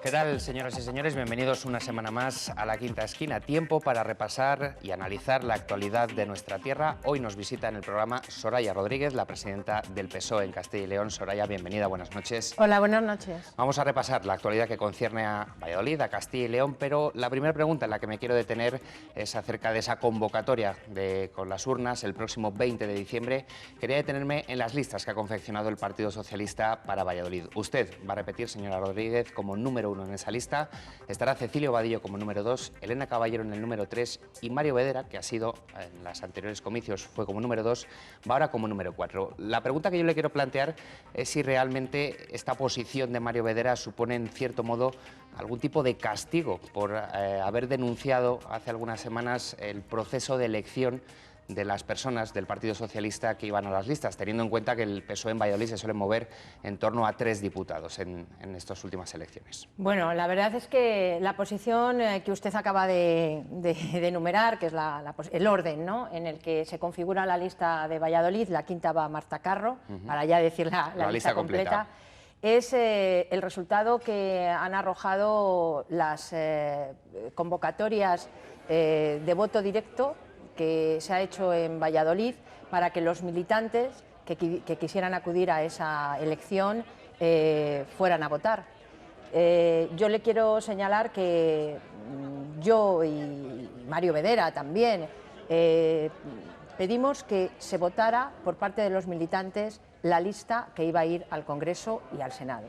¿Qué tal, señoras y señores? Bienvenidos una semana más a La Quinta Esquina. Tiempo para repasar y analizar la actualidad de nuestra tierra. Hoy nos visita en el programa Soraya Rodríguez, la presidenta del PSOE en Castilla y León. Soraya, bienvenida, buenas noches. Hola, buenas noches. Vamos a repasar la actualidad que concierne a Valladolid, a Castilla y León, pero la primera pregunta en la que me quiero detener es acerca de esa convocatoria con las urnas el próximo 20 de diciembre. Quería detenerme en las listas que ha confeccionado el Partido Socialista para Valladolid. Usted va a repetir, señora Rodríguez, como número 1 en esa lista. Estará Cecilio Vadillo como número 2, Elena Caballero en el número 3 y Mario Vedera, que ha sido en los anteriores comicios fue como número 2, va ahora como número 4. La pregunta que yo le quiero plantear es si realmente esta posición de Mario Vedera supone en cierto modo algún tipo de castigo por haber denunciado hace algunas semanas el proceso de elección de las personas del Partido Socialista que iban a las listas, teniendo en cuenta que el PSOE en Valladolid se suele mover en torno a 3 diputados en estas últimas elecciones. Bueno, la verdad es que la posición que usted acaba de enumerar, que es el orden, ¿no?, en el que se configura la lista de Valladolid, la quinta va Marta Carro, para ya decir la lista completa. Es el resultado que han arrojado las convocatorias de voto directo que se ha hecho en Valladolid para que los militantes que quisieran acudir a esa elección fueran a votar. Yo le quiero señalar que yo y Mario Vedera también pedimos que se votara por parte de los militantes la lista que iba a ir al Congreso y al Senado.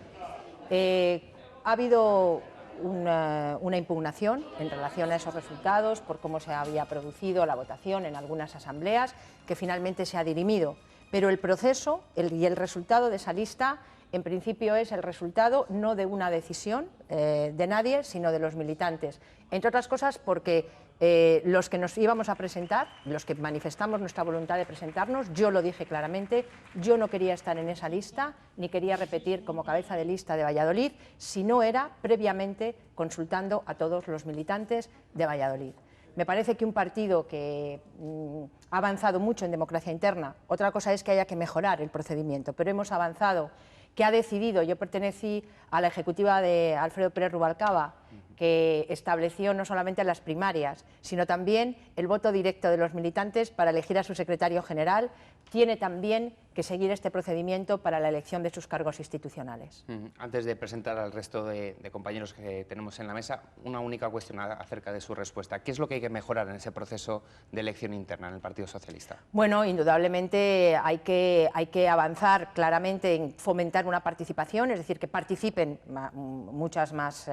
Ha habido una impugnación en relación a esos resultados por cómo se había producido la votación en algunas asambleas, que finalmente se ha dirimido. Pero el proceso y el resultado de esa lista, en principio, es el resultado no de una decisión de nadie, sino de los militantes. Entre otras cosas porque los que nos íbamos a presentar, los que manifestamos nuestra voluntad de presentarnos, yo lo dije claramente, yo no quería estar en esa lista, ni quería repetir como cabeza de lista de Valladolid, si no era previamente consultando a todos los militantes de Valladolid. Me parece que un partido que ha avanzado mucho en democracia interna, otra cosa es que haya que mejorar el procedimiento, pero hemos avanzado, que ha decidido, yo pertenecí a la ejecutiva de Alfredo Pérez Rubalcaba, que estableció no solamente las primarias, sino también el voto directo de los militantes para elegir a su secretario general, tiene también que seguir este procedimiento para la elección de sus cargos institucionales. Antes de presentar al resto de compañeros que tenemos en la mesa, una única cuestión acerca de su respuesta. ¿Qué es lo que hay que mejorar en ese proceso de elección interna en el Partido Socialista? Bueno, indudablemente hay que avanzar claramente en fomentar una participación, es decir, que participen muchos más,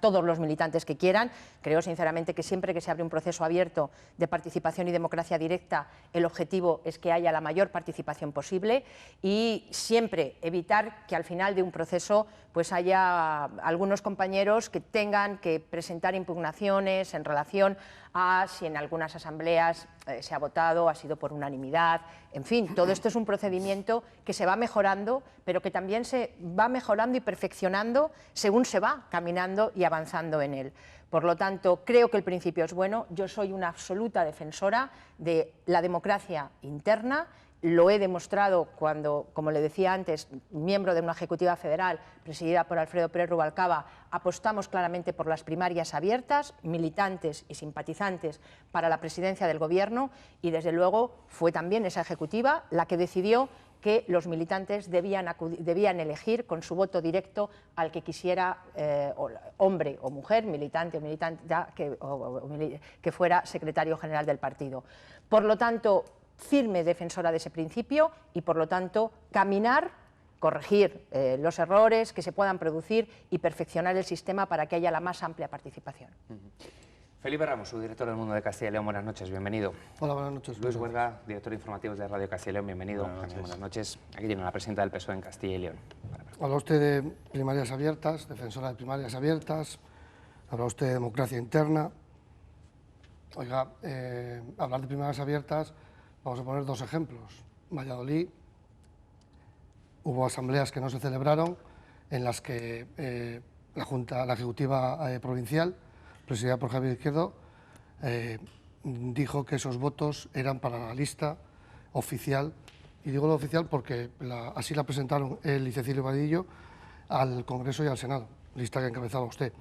todos los militantes que quieran. Creo sinceramente que siempre que se abre un proceso abierto de participación y democracia directa, el objetivo es que haya la mayor participación posible y siempre evitar que al final de un proceso pues haya algunos compañeros que tengan que presentar impugnaciones en relación a si en algunas asambleas se ha votado, ha sido por unanimidad, en fin, todo esto es un procedimiento que se va mejorando, pero que también se va mejorando y perfeccionando según se va caminando y avanzando en él. Por lo tanto, creo que el principio es bueno, yo soy una absoluta defensora de la democracia interna. Lo he demostrado cuando, como le decía antes, miembro de una ejecutiva federal presidida por Alfredo Pérez Rubalcaba, apostamos claramente por las primarias abiertas, militantes y simpatizantes para la presidencia del Gobierno y, desde luego, fue también esa ejecutiva la que decidió que los militantes debían elegir con su voto directo al que quisiera, hombre o mujer, militante o militante, que fuera secretario general del partido. Por lo tanto, firme defensora de ese principio y, por lo tanto, caminar, corregir los errores que se puedan producir y perfeccionar el sistema para que haya la más amplia participación. Felipe Ramos, subdirector del Mundo de Castilla y León, buenas noches, bienvenido. Hola, buenas noches. Luis Huerga, director de informativos de Radio Castilla y León, bienvenido. Buenas noches. Aquí tiene la presidenta del PSOE en Castilla y León. Habla usted de primarias abiertas, defensora de primarias abiertas, habla usted de democracia interna. Oiga, hablar de primarias abiertas, vamos a poner 2 ejemplos. Valladolid, hubo asambleas que no se celebraron, en las que la Ejecutiva Provincial, presidida por Javier Izquierdo, dijo que esos votos eran para la lista oficial, y digo lo oficial porque así la presentaron él y Cecilio Vadillo al Congreso y al Senado. lista que encabezaba usted.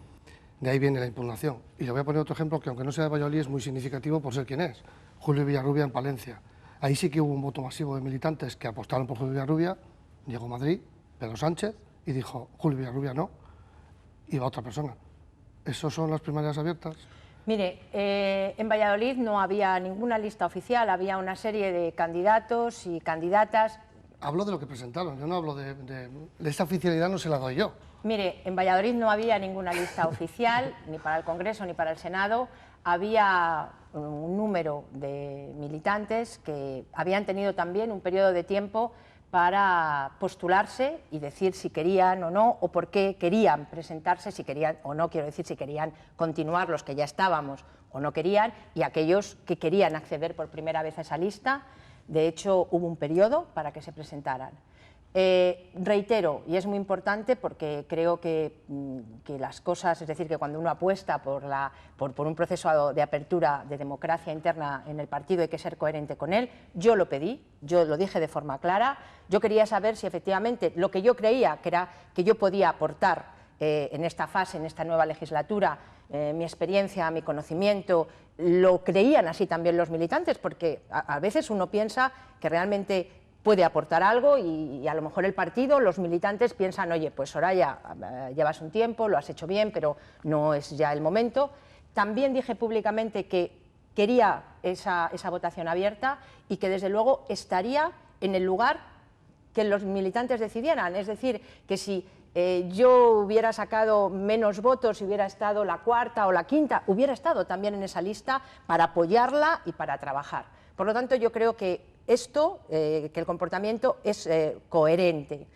De ahí viene la impugnación. Y le voy a poner otro ejemplo que, aunque no sea de Valladolid, es muy significativo por ser quien es. Julio Villarrubia en Palencia. Ahí sí que hubo un voto masivo de militantes que apostaron por Julio Villarrubia. Llegó a Madrid, Pedro Sánchez, y dijo, Julio Villarrubia no, y va otra persona. ¿Esos son las primarias abiertas? Mire, en Valladolid no había ninguna lista oficial, había una serie de candidatos y candidatas. Hablo de lo que presentaron, yo no hablo de esta oficialidad, no se la doy yo. Mire, en Valladolid no había ninguna lista oficial, ni para el Congreso ni para el Senado. Había un número de militantes que habían tenido también un periodo de tiempo para postularse y decir si querían o no, o por qué querían presentarse, si querían o no, quiero decir, si querían continuar los que ya estábamos o no querían, y aquellos que querían acceder por primera vez a esa lista. De hecho, hubo un periodo para que se presentaran. Reitero, y es muy importante porque creo que las cosas, es decir, que cuando uno apuesta por un proceso de apertura de democracia interna en el partido hay que ser coherente con él. Yo lo pedí, yo lo dije de forma clara, yo quería saber si efectivamente lo que yo creía que era que yo podía aportar en esta fase, en esta nueva legislatura, mi experiencia, mi conocimiento, lo creían así también los militantes, porque a veces uno piensa que realmente puede aportar algo y a lo mejor el partido, los militantes piensan, oye, pues Soraya, llevas un tiempo, lo has hecho bien, pero no es ya el momento. También dije públicamente que quería esa votación abierta y que desde luego estaría en el lugar que los militantes decidieran, es decir, que si yo hubiera sacado menos votos, si hubiera estado la cuarta o la quinta, hubiera estado también en esa lista para apoyarla y para trabajar. Por lo tanto, yo creo que que el comportamiento es coherente.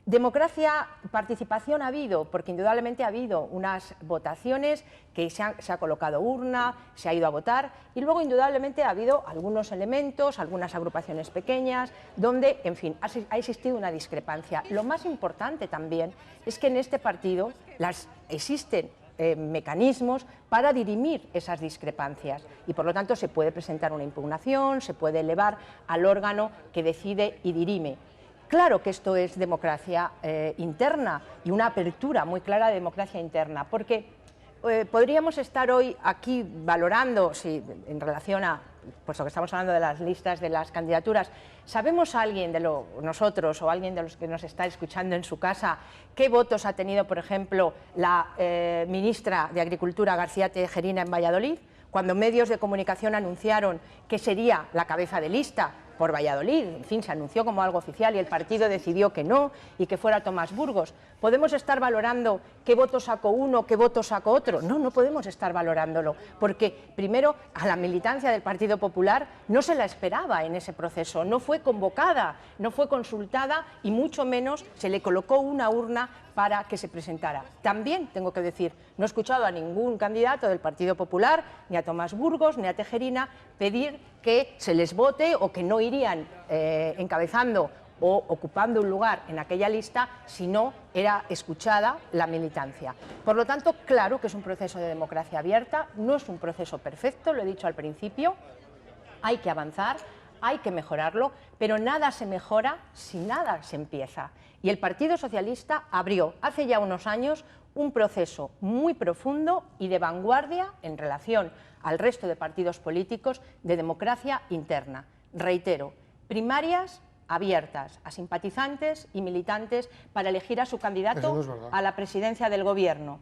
Democracia, participación ha habido, porque indudablemente ha habido unas votaciones que se ha colocado urna, se ha ido a votar, y luego indudablemente ha habido algunos elementos, algunas agrupaciones pequeñas, donde, en fin, ha existido una discrepancia. Lo más importante también es que en este partido existen mecanismos para dirimir esas discrepancias y por lo tanto se puede presentar una impugnación, se puede elevar al órgano que decide y dirime. Claro que esto es democracia interna y una apertura muy clara de democracia interna, porque podríamos estar hoy aquí valorando, si en relación a, puesto que estamos hablando de las listas de las candidaturas, ¿sabemos alguien de nosotros o alguien de los que nos está escuchando en su casa qué votos ha tenido, por ejemplo, la ministra de Agricultura, García Tejerina, en Valladolid, cuando medios de comunicación anunciaron que sería la cabeza de lista por Valladolid? En fin, se anunció como algo oficial y el partido decidió que no y que fuera Tomás Burgos. ¿Podemos estar valorando qué voto sacó uno, qué voto sacó otro? No, no podemos estar valorándolo, porque primero a la militancia del Partido Popular no se la esperaba en ese proceso, no fue convocada, no fue consultada y mucho menos se le colocó una urna para que se presentara. También tengo que decir, no he escuchado a ningún candidato del Partido Popular, ni a Tomás Burgos, ni a Tejerina, pedir que se les vote o que no irían encabezando o ocupando un lugar en aquella lista si no era escuchada la militancia. Por lo tanto, claro que es un proceso de democracia abierta, no es un proceso perfecto, lo he dicho al principio, hay que avanzar, hay que mejorarlo, pero nada se mejora si nada se empieza. Y el Partido Socialista abrió hace ya unos años un proceso muy profundo y de vanguardia en relación al resto de partidos políticos de democracia interna. Reitero, primarias abiertas a simpatizantes y militantes para elegir a su candidato a la presidencia del Gobierno.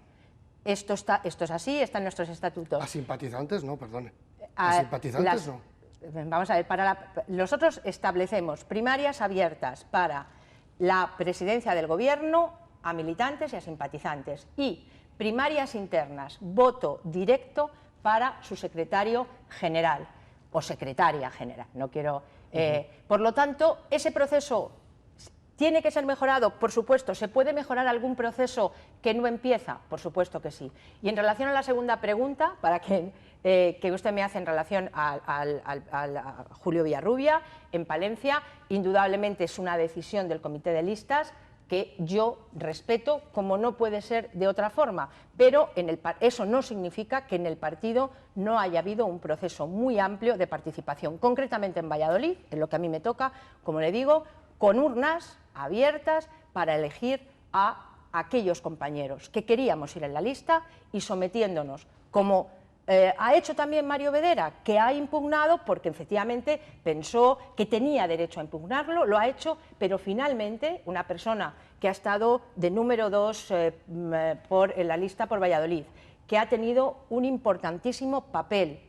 Esto es así, está en nuestros estatutos. A simpatizantes no, perdone. A simpatizantes no. Vamos a ver, nosotros establecemos primarias abiertas para la presidencia del Gobierno a militantes y a simpatizantes y primarias internas, voto directo para su secretario general o secretaria general. No quiero. Por lo tanto, ese proceso ¿tiene que ser mejorado? Por supuesto. ¿Se puede mejorar algún proceso que no empieza? Por supuesto que sí. Y en relación a la segunda pregunta, que usted me hace en relación a Julio Villarrubia, en Palencia, indudablemente es una decisión del comité de listas que yo respeto, como no puede ser de otra forma, pero eso no significa que en el partido no haya habido un proceso muy amplio de participación, concretamente en Valladolid, en lo que a mí me toca, como le digo, con urnas abiertas para elegir a a aquellos compañeros que queríamos ir en la lista y sometiéndonos, como ha hecho también Mario Bedera, que ha impugnado porque efectivamente pensó que tenía derecho a impugnarlo, lo ha hecho, pero finalmente una persona que ha estado de número 2 en la lista por Valladolid, que ha tenido un importantísimo papel,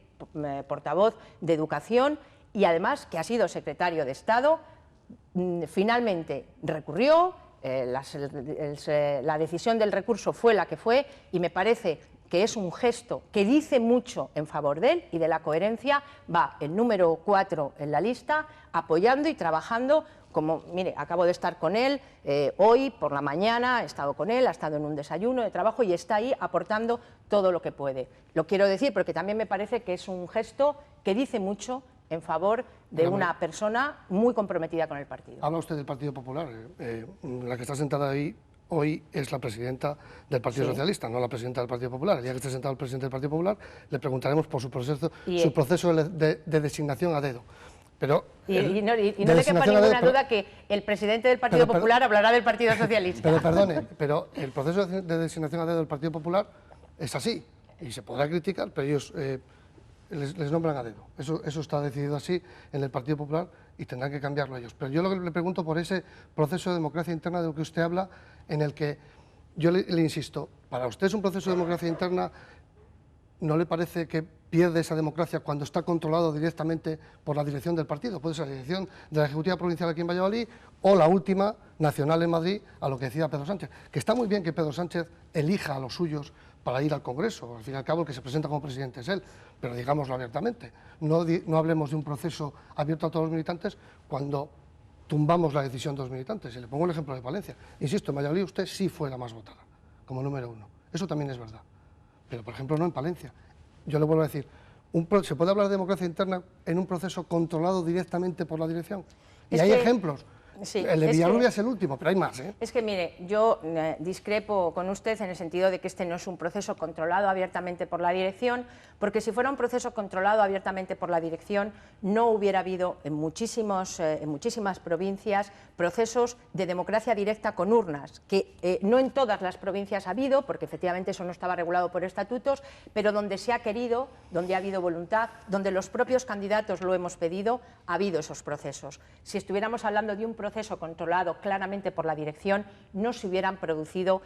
portavoz de Educación y además que ha sido secretario de Estado, finalmente recurrió, la decisión del recurso fue la que fue y me parece que es un gesto que dice mucho en favor de él y de la coherencia. Va el número 4 en la lista apoyando y trabajando. Como, mire, acabo de estar con él hoy por la mañana, he estado con él, ha estado en un desayuno de trabajo y está ahí aportando todo lo que puede. Lo quiero decir porque también me parece que es un gesto que dice mucho en favor de una persona muy comprometida con el partido. Habla usted del Partido Popular, la que está sentada ahí hoy es la presidenta del Partido Socialista, no la presidenta del Partido Popular. El día que esté sentado el presidente del Partido Popular le preguntaremos por su proceso de designación a dedo. Pero no le quepa ninguna duda que el presidente del Partido Popular hablará del Partido Socialista. Pero perdone, pero el proceso de designación a dedo del Partido Popular es así, y se podrá criticar, pero ellos les nombran a dedo. Eso está decidido así en el Partido Popular y tendrán que cambiarlo ellos. Pero yo lo que le pregunto por ese proceso de democracia interna de lo que usted habla, en el que yo le insisto, para usted es un proceso de democracia interna. ¿No le parece que pierde esa democracia cuando está controlado directamente por la dirección del partido? Puede ser la dirección de la Ejecutiva Provincial aquí en Valladolid o la última, nacional en Madrid, a lo que decía Pedro Sánchez. Que está muy bien que Pedro Sánchez elija a los suyos para ir al Congreso. Al fin y al cabo, el que se presenta como presidente es él, pero digámoslo abiertamente. No hablemos de un proceso abierto a todos los militantes cuando tumbamos la decisión de los militantes. Y le pongo el ejemplo de Palencia. Insisto, en Valladolid usted sí fue la más votada, como número 1. Eso también es verdad. Pero, por ejemplo, no en Palencia. Yo le vuelvo a decir, ¿se puede hablar de democracia interna en un proceso controlado directamente por la dirección? Y hay ejemplos. Sí, el de Villarrubia es el último, pero hay más. Es que, mire, yo discrepo con usted en el sentido de que este no es un proceso controlado abiertamente por la dirección, porque si fuera un proceso controlado abiertamente por la dirección, no hubiera habido en muchísimas provincias procesos de democracia directa con urnas, que no en todas las provincias ha habido, porque efectivamente eso no estaba regulado por estatutos, pero donde se ha querido, donde ha habido voluntad, donde los propios candidatos lo hemos pedido, ha habido esos procesos. Si estuviéramos hablando de un proceso controlado claramente por la dirección, no se hubieran producido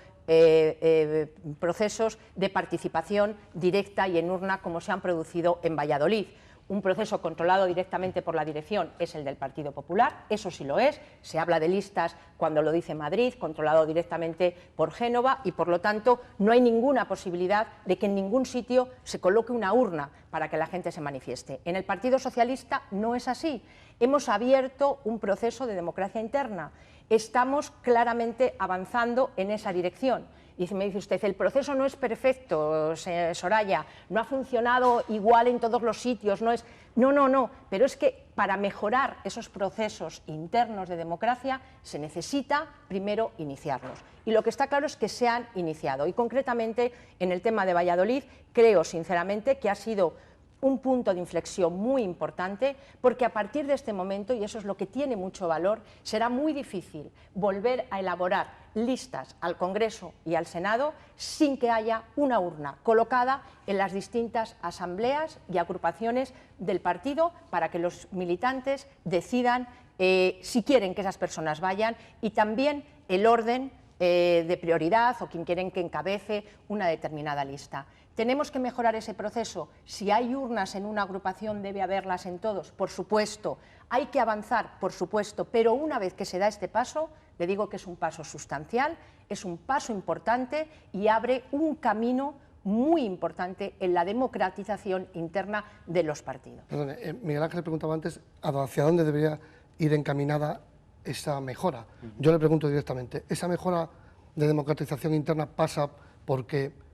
procesos de participación directa y en urna como se han producido en Valladolid. Un proceso controlado directamente por la dirección es el del Partido Popular, eso sí lo es, se habla de listas cuando lo dice Madrid, controlado directamente por Génova y por lo tanto no hay ninguna posibilidad de que en ningún sitio se coloque una urna para que la gente se manifieste. En el Partido Socialista no es así, hemos abierto un proceso de democracia interna, estamos claramente avanzando en esa dirección. Y me dice usted, el proceso no es perfecto, Soraya, no ha funcionado igual en todos los sitios, no, pero es que para mejorar esos procesos internos de democracia se necesita primero iniciarlos. Y lo que está claro es que se han iniciado. Y concretamente en el tema de Valladolid, creo sinceramente que ha sido un punto de inflexión muy importante, porque a partir de este momento, y eso es lo que tiene mucho valor, será muy difícil volver a elaborar listas al Congreso y al Senado sin que haya una urna colocada en las distintas asambleas y agrupaciones del partido para que los militantes decidan si quieren que esas personas vayan y también el orden de prioridad o quien quieren que encabece una determinada lista. ¿Tenemos que mejorar ese proceso? Si hay urnas en una agrupación, ¿debe haberlas en todos? Por supuesto. ¿Hay que avanzar? Por supuesto. Pero una vez que se da este paso, le digo que es un paso sustancial, es un paso importante y abre un camino muy importante en la democratización interna de los partidos. Perdone, Miguel Ángel preguntaba antes hacia dónde debería ir encaminada esa mejora. Yo le pregunto directamente, ¿esa mejora de democratización interna pasa porque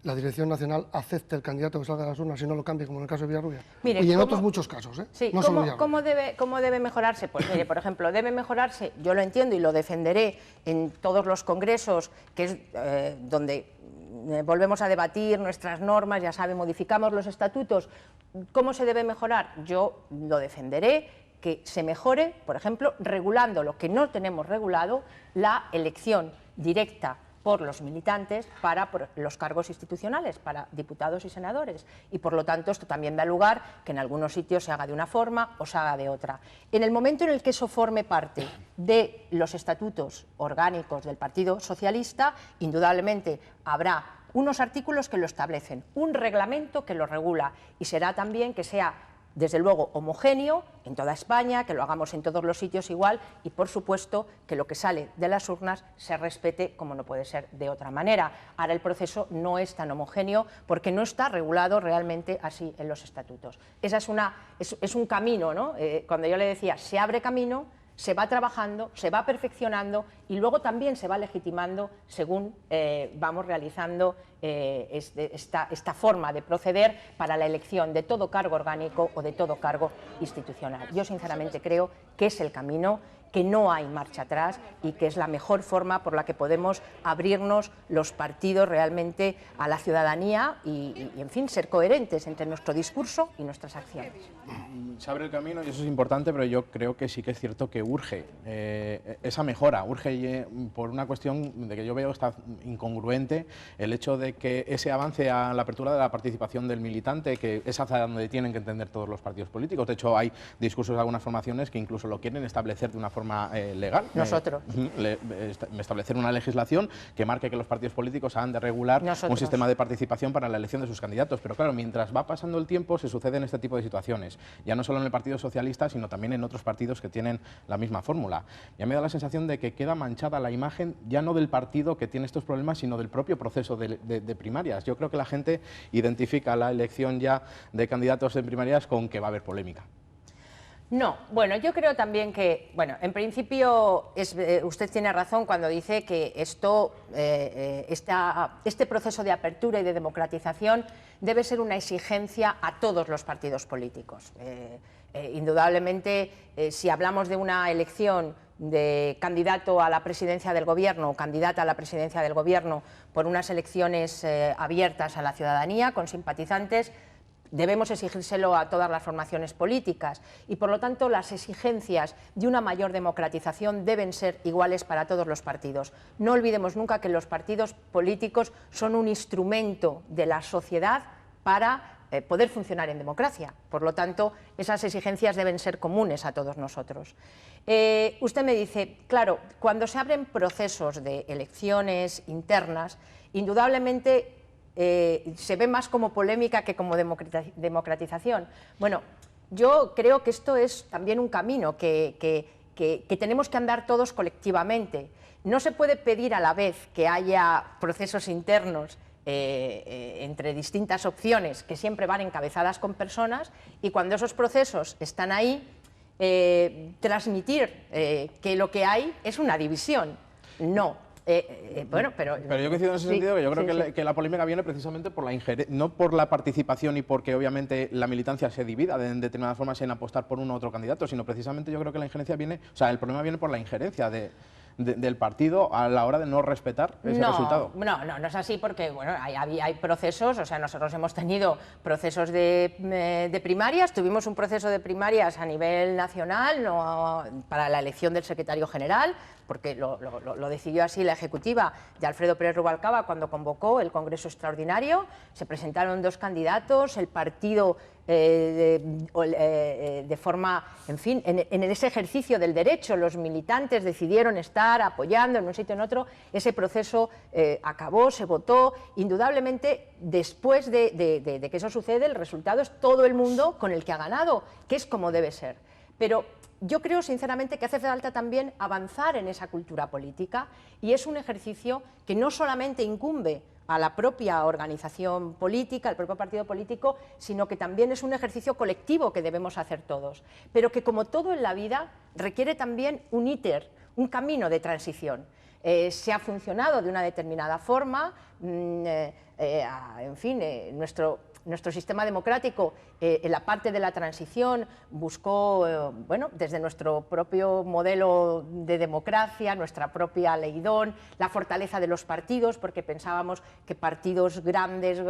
la Dirección Nacional acepte el candidato que salga de las urnas y no lo cambie, como en el caso de Villarrubia? Mire, y en otros muchos casos, sí, no solo Villarrubia. ¿Cómo debe mejorarse? Pues mire, por ejemplo, debe mejorarse, yo lo entiendo y lo defenderé en todos los congresos, que es donde volvemos a debatir nuestras normas, ya sabe, modificamos los estatutos. ¿Cómo se debe mejorar? Yo lo defenderé, que se mejore, por ejemplo, regulando lo que no tenemos regulado, la elección directa por los militantes para los cargos institucionales, para diputados y senadores. Y por lo tanto esto también da lugar que en algunos sitios se haga de una forma o se haga de otra. En el momento en el que eso forme parte de los estatutos orgánicos del Partido Socialista, indudablemente habrá unos artículos que lo establecen, un reglamento que lo regula, y será también que sea, desde luego, homogéneo en toda España, que lo hagamos en todos los sitios igual, y por supuesto que lo que sale de las urnas se respete como no puede ser de otra manera. Ahora el proceso no es tan homogéneo porque no está regulado realmente así en los estatutos. Esa es un camino, ¿no? Cuando yo le decía, se abre camino, se va trabajando, se va perfeccionando y luego también se va legitimando según vamos realizando esta forma de proceder para la elección de todo cargo orgánico o de todo cargo institucional. Yo sinceramente creo que es el camino, que no hay marcha atrás y que es la mejor forma por la que podemos abrirnos los partidos realmente a la ciudadanía y en fin, ser coherentes entre nuestro discurso y nuestras acciones. Se abre el camino y eso es importante, pero yo creo que sí que es cierto que urge esa mejora, urge por una cuestión de que yo veo está incongruente el hecho de que ese avance a la apertura de la participación del militante, que es hacia donde tienen que entender todos los partidos políticos. De hecho, hay discursos de algunas formaciones que incluso lo quieren establecer de una forma legal. Nosotros. Establecer una legislación que marque que los partidos políticos han de regular un sistema de participación para la elección de sus candidatos. Pero claro, mientras va pasando el tiempo se suceden este tipo de situaciones. Ya no solo en el Partido Socialista, sino también en otros partidos que tienen la misma fórmula. Ya me da la sensación de que queda manchada la imagen, ya no del partido que tiene estos problemas, sino del propio proceso de primarias. Yo creo que la gente identifica la elección ya de candidatos en primarias con que va a haber polémica. No, bueno, yo creo también que, bueno, en principio usted tiene razón cuando dice que este proceso de apertura y de democratización debe ser una exigencia a todos los partidos políticos. Indudablemente, si hablamos de una elección de candidato a la presidencia del Gobierno o candidata a la presidencia del Gobierno por unas elecciones abiertas a la ciudadanía, con simpatizantes, debemos exigírselo a todas las formaciones políticas y, por lo tanto, las exigencias de una mayor democratización deben ser iguales para todos los partidos. No olvidemos nunca que los partidos políticos son un instrumento de la sociedad para poder funcionar en democracia. Por lo tanto, esas exigencias deben ser comunes a todos nosotros. Usted me dice, claro, cuando se abren procesos de elecciones internas, indudablemente se ve más como polémica que como democratización. Bueno, yo creo que esto es también un camino que tenemos que andar todos colectivamente. No se puede pedir a la vez que haya procesos internos entre distintas opciones que siempre van encabezadas con personas y cuando esos procesos están ahí, transmitir que lo que hay es una división. No. Bueno, pero yo coincido en ese sentido, que yo creo que la polémica viene precisamente por la injerencia, no por la participación y porque obviamente la militancia se divida de determinadas formas en apostar por uno u otro candidato, sino precisamente yo creo que la injerencia viene, o sea, el problema viene por la injerencia del partido a la hora de no respetar ese resultado. No es así porque bueno, hay procesos, o sea, nosotros hemos tenido procesos de primarias, tuvimos un proceso de primarias a nivel nacional para la elección del secretario general, porque lo decidió así la ejecutiva de Alfredo Pérez Rubalcaba cuando convocó el Congreso Extraordinario. Se presentaron dos candidatos, el partido de forma, en fin, en ese ejercicio del derecho, los militantes decidieron estar apoyando en un sitio o en otro, ese proceso acabó, se votó, indudablemente después de que eso sucede, el resultado es todo el mundo con el que ha ganado, que es como debe ser. Pero yo creo sinceramente que hace falta también avanzar en esa cultura política y es un ejercicio que no solamente incumbe a la propia organización política, al propio partido político, sino que también es un ejercicio colectivo que debemos hacer todos, pero que como todo en la vida requiere también un íter, un camino de transición. Se ha funcionado de una determinada forma, en fin, nuestro sistema democrático en la parte de la transición buscó, bueno, desde nuestro propio modelo de democracia, nuestra propia leidón, la fortaleza de los partidos, porque pensábamos que partidos grandes,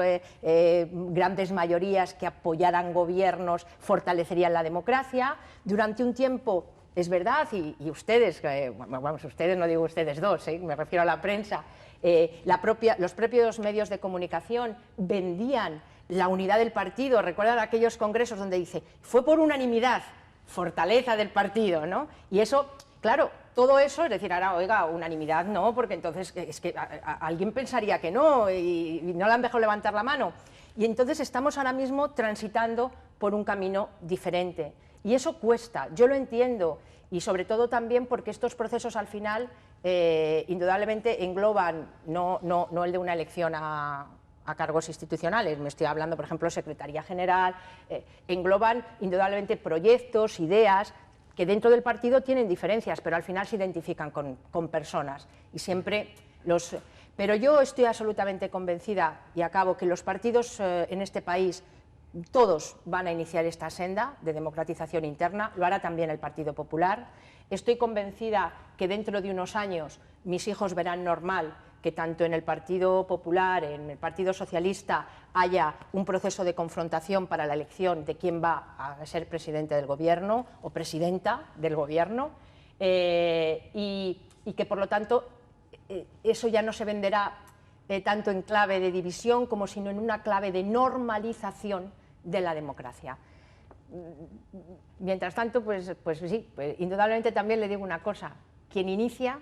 grandes mayorías que apoyaran gobiernos fortalecerían la democracia. Durante un tiempo, es verdad, y ustedes, vamos, ustedes, no digo ustedes dos, me refiero a la prensa, los propios medios de comunicación vendían la unidad del partido. Recuerdan aquellos congresos donde dice, fue por unanimidad, fortaleza del partido, ¿no? Y eso, claro, todo eso, es decir, ahora, oiga, unanimidad no, porque entonces es que alguien pensaría que no y no le han dejado levantar la mano. Y entonces estamos ahora mismo transitando por un camino diferente. Y eso cuesta, yo lo entiendo, y sobre todo también porque estos procesos al final indudablemente engloban no el de una elección a cargos institucionales, me estoy hablando, por ejemplo, Secretaría General, engloban indudablemente proyectos, ideas, que dentro del partido tienen diferencias, pero al final se identifican con personas. Y siempre Pero yo estoy absolutamente convencida, y acabo, que los partidos en este país, todos van a iniciar esta senda de democratización interna, lo hará también el Partido Popular. Estoy convencida que dentro de unos años mis hijos verán normal que tanto en el Partido Popular, en el Partido Socialista, haya un proceso de confrontación para la elección de quién va a ser presidente del Gobierno o presidenta del Gobierno, y que, por lo tanto, eso ya no se venderá tanto en clave de división como sino en una clave de normalización de la democracia. Mientras tanto, pues sí, indudablemente también le digo una cosa, quien inicia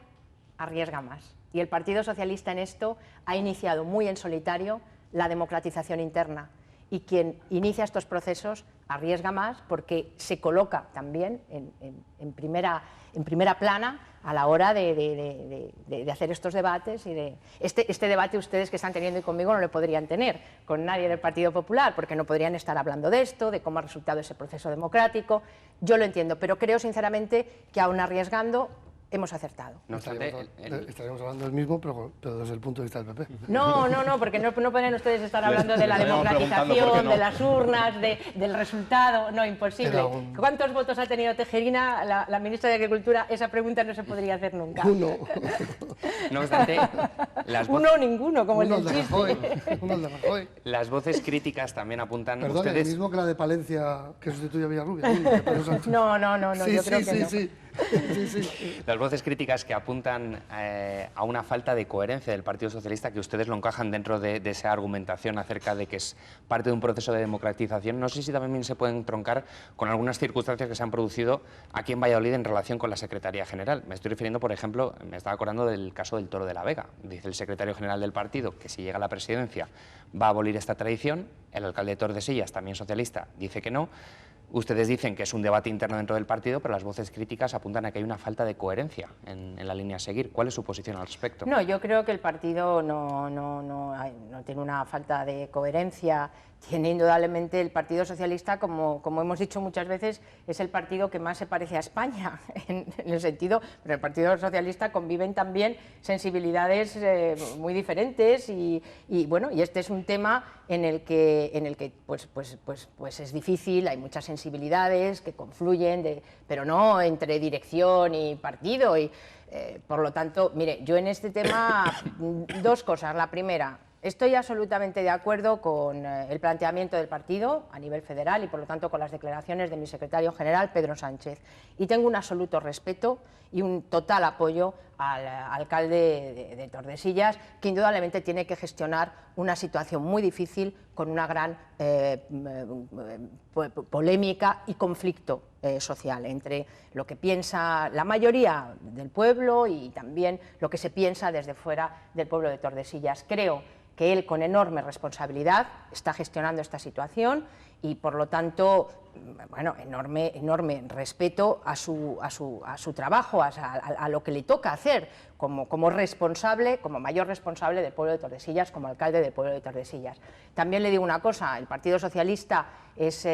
arriesga más. Y el Partido Socialista en esto ha iniciado muy en solitario la democratización interna. Y quien inicia estos procesos arriesga más porque se coloca también en primera plana a la hora de hacer estos debates. Y este debate ustedes que están teniendo y conmigo no lo podrían tener con nadie del Partido Popular, porque no podrían estar hablando de esto, de cómo ha resultado ese proceso democrático. Yo lo entiendo, pero creo sinceramente que aún arriesgando hemos acertado. No estaríamos hablando del mismo, pero desde el punto de vista del PP. No, porque no pueden ustedes estar hablando de la democratización, de las urnas, del resultado. No, imposible. ¿Cuántos votos ha tenido Tejerina, la ministra de Agricultura? Esa pregunta no se podría hacer nunca. Uno. No obstante, uno o ninguno, como el del chiste. Uno el de Rajoy. Las voces críticas también apuntan... Perdón, ustedes... el mismo que la de Palencia, que sustituye a Villarrubia. No, sí, yo creo que no. Sí. Las voces críticas que apuntan a una falta de coherencia del Partido Socialista, que ustedes lo encajan dentro de esa argumentación acerca de que es parte de un proceso de democratización, no sé si también se pueden troncar con algunas circunstancias que se han producido aquí en Valladolid en relación con la Secretaría General. Me estoy refiriendo, por ejemplo, me estaba acordando del caso del Toro de la Vega. Dice el secretario general del partido que si llega a la presidencia va a abolir esta tradición, el alcalde de Tordesillas, también socialista, dice que no. Ustedes dicen que es un debate interno dentro del partido, pero las voces críticas apuntan a que hay una falta de coherencia en la línea a seguir. ¿Cuál es su posición al respecto? No, yo creo que el partido no tiene una falta de coherencia. Tiene indudablemente el Partido Socialista, como hemos dicho muchas veces, es el partido que más se parece a España, en el sentido, pero el Partido Socialista conviven también sensibilidades muy diferentes y bueno, y este es un tema en el que pues es difícil, hay muchas sensibilidades que confluyen, pero no entre dirección y partido. Por lo tanto, mire, yo en este tema, dos cosas. La primera, estoy absolutamente de acuerdo con el planteamiento del partido a nivel federal y, por lo tanto, con las declaraciones de mi secretario general, Pedro Sánchez. Y tengo un absoluto respeto y un total apoyo al alcalde de Tordesillas, que indudablemente tiene que gestionar una situación muy difícil con una gran polémica y conflicto social entre lo que piensa la mayoría del pueblo y también lo que se piensa desde fuera del pueblo de Tordesillas. Creo que él, con enorme responsabilidad, está gestionando esta situación y, por lo tanto, bueno, enorme respeto a su trabajo, a lo que le toca hacer como responsable, como mayor responsable del pueblo de Tordesillas, como alcalde del pueblo de Tordesillas. También le digo una cosa, el Partido Socialista es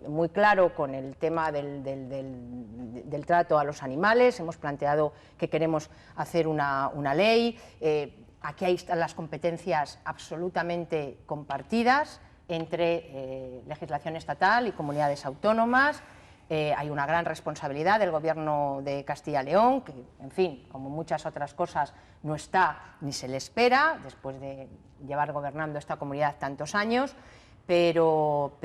muy claro con el tema del trato a los animales. Hemos planteado que queremos hacer una ley. Aquí están las competencias absolutamente compartidas entre legislación estatal y comunidades autónomas. Hay una gran responsabilidad del Gobierno de Castilla y León, que, en fin, como muchas otras cosas, no está ni se le espera, después de llevar gobernando esta comunidad tantos años, pero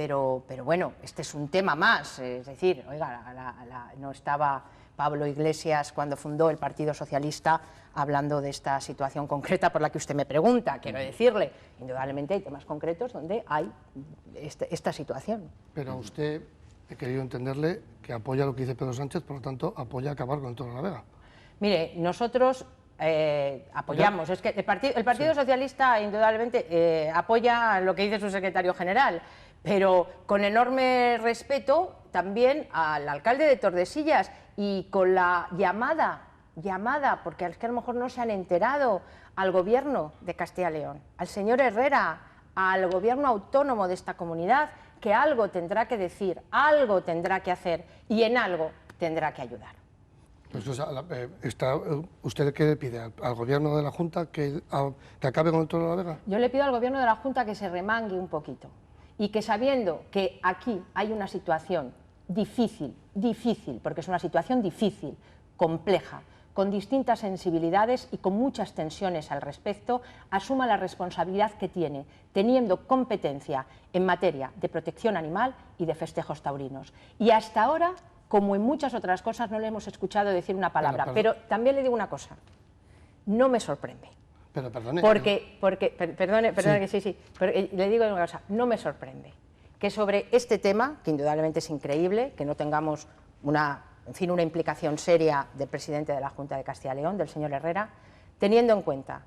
bueno, este es un tema más, es decir, oiga, no estaba Pablo Iglesias cuando fundó el Partido Socialista, hablando de esta situación concreta por la que usted me pregunta. Quiero decirle, indudablemente hay temas concretos donde hay esta situación. Pero usted, he querido entenderle que apoya lo que dice Pedro Sánchez, por lo tanto, apoya acabar con el Toro de la Vega. Mire, nosotros apoyamos, es que el Partido Socialista indudablemente apoya lo que dice su secretario general, pero con enorme respeto también al alcalde de Tordesillas y con la llamada, porque es que a lo mejor no se han enterado, al gobierno de Castilla y León, al señor Herrera, al gobierno autónomo de esta comunidad, que algo tendrá que decir, algo tendrá que hacer y en algo tendrá que ayudar. Pues, ¿usted qué le pide al gobierno de la Junta que acabe con el Toro de la Vega? Yo le pido al gobierno de la Junta que se remangue un poquito y que, sabiendo que aquí hay una situación difícil, porque es una situación difícil, compleja, con distintas sensibilidades y con muchas tensiones al respecto, asuma la responsabilidad que tiene, teniendo competencia en materia de protección animal y de festejos taurinos. Y hasta ahora, como en muchas otras cosas, no le hemos escuchado decir una palabra. Pero también le digo una cosa, no me sorprende. Pero perdone. Perdone, pero le digo una cosa, no me sorprende que sobre este tema, que indudablemente es increíble, que no tengamos una implicación seria del presidente de la Junta de Castilla y León, del señor Herrera, teniendo en cuenta